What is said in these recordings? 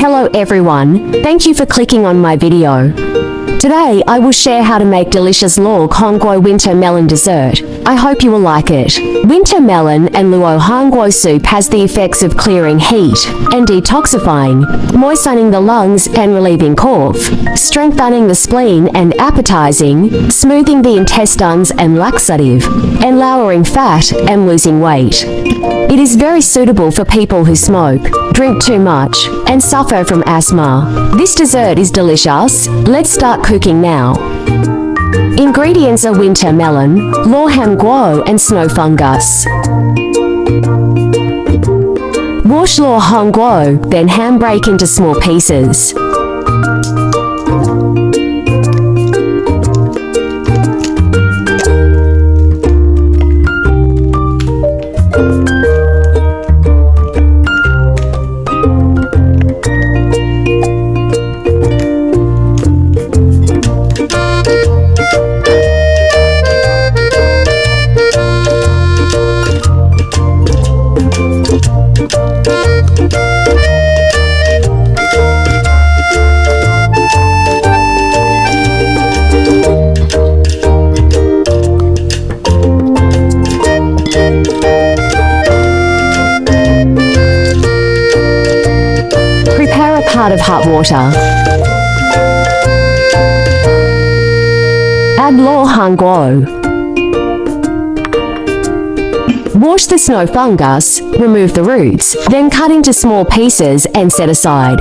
Hello everyone, thank you for clicking on my video. Today I will share how to make delicious luo hangguo winter melon dessert. I hope you will like it. Winter melon and luo hangguo soup has the effects of clearing heat and detoxifying, moistening the lungs and relieving cough, strengthening the spleen and appetizing, smoothing the intestines and laxative, and lowering fat and losing weight. It is very suitable for people who smoke, drink too much, and suffer from asthma. This dessert is delicious. Let's start cooking now. Ingredients are winter melon, luo hangguo, and snow fungus. Wash luo hangguo, then hand-break into small pieces. Part of hot water. Add luo hangguo. Wash the snow fungus, remove the roots, then cut into small pieces and set aside.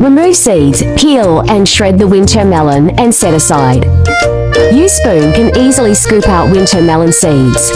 Remove seeds, peel and shred the winter melon and set aside. Use spoon can easily scoop out winter melon seeds.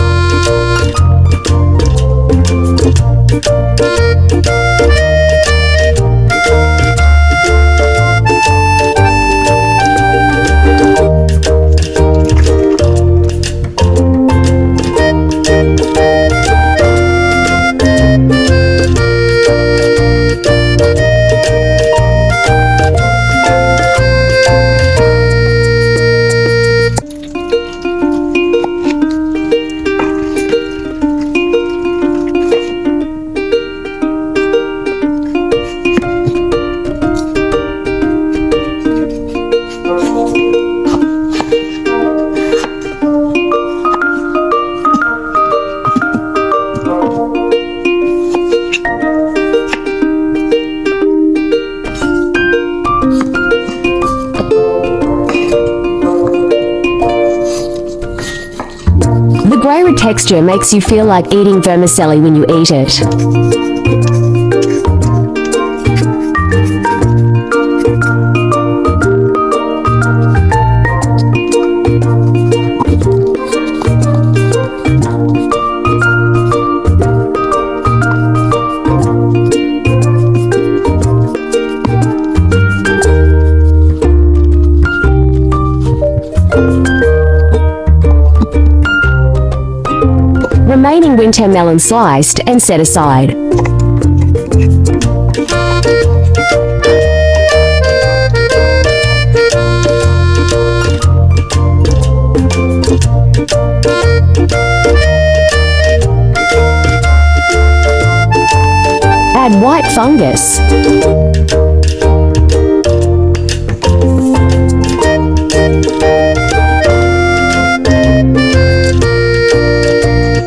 The grey texture makes you feel like eating vermicelli when you eat it. Remaining winter melon sliced and set aside. Add white fungus.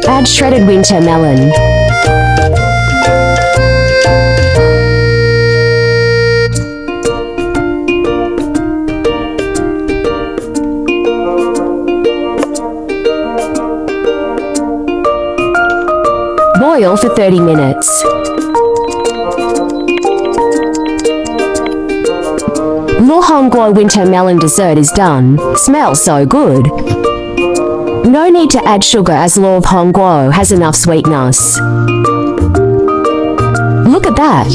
Add shredded winter melon. Boil for 30 minutes. Luo hangguo winter melon dessert is done. Smells so good. No need to add sugar as law of Hongguo has enough sweetness. Look at that!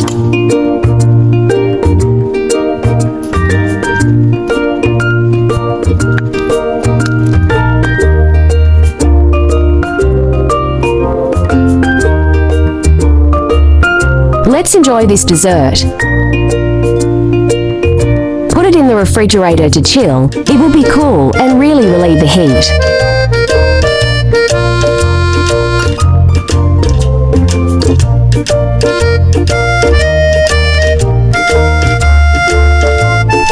Let's enjoy this dessert. Put it in the refrigerator to chill. It will be cool and really relieve the heat.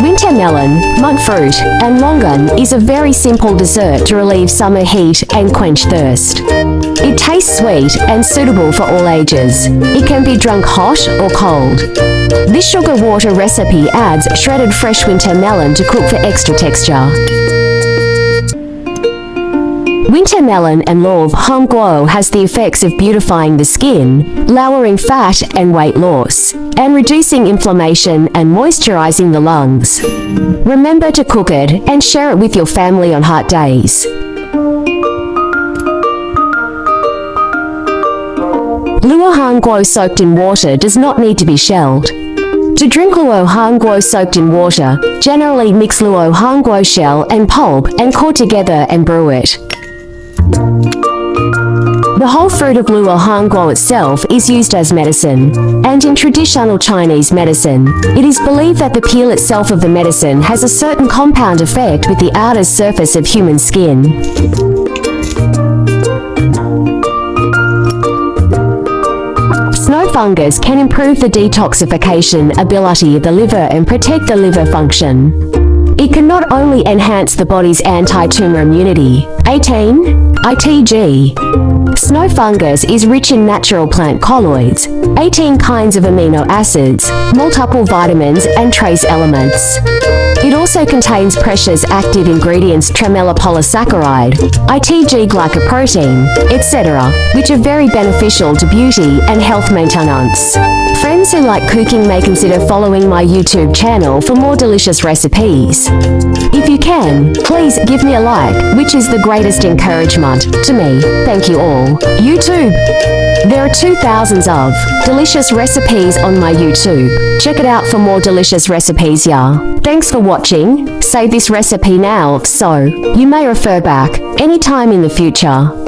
Winter melon, monk fruit, and longan is a very simple dessert to relieve summer heat and quench thirst. It tastes sweet and suitable for all ages. It can be drunk hot or cold. This sugar water recipe adds shredded fresh winter melon to cook for extra texture. Winter melon and law of Hongguo has the effects of beautifying the skin, lowering fat and weight loss, and reducing inflammation and moisturizing the lungs. Remember to cook it and share it with your family on hot days. Luo Hongguo soaked in water does not need to be shelled. To drink Luo Hongguo soaked in water, generally mix Luo Hongguo shell and pulp and core together and brew it. The whole fruit of Luo Hongguo itself is used as medicine, and in traditional Chinese medicine, it is believed that the peel itself of the medicine has a certain compound effect with the outer surface of human skin. Snow fungus can improve the detoxification ability of the liver and protect the liver function. It can not only enhance the body's anti-tumor immunity, 18, ITG. Snow fungus is rich in natural plant colloids, 18 kinds of amino acids, multiple vitamins and trace elements. It also contains precious active ingredients tremelopolysaccharide, ITG glycoprotein, etc., which are very beneficial to beauty and health maintenance. Friends who like cooking may consider following my YouTube channel for more delicious recipes. If you can, please give me a like, which is the greatest encouragement to me. Thank you all. YouTube. There are 2,000s of delicious recipes on my YouTube. Check it out for more delicious recipes, yeah. Thanks for watching. Save this recipe now so you may refer back anytime in the future.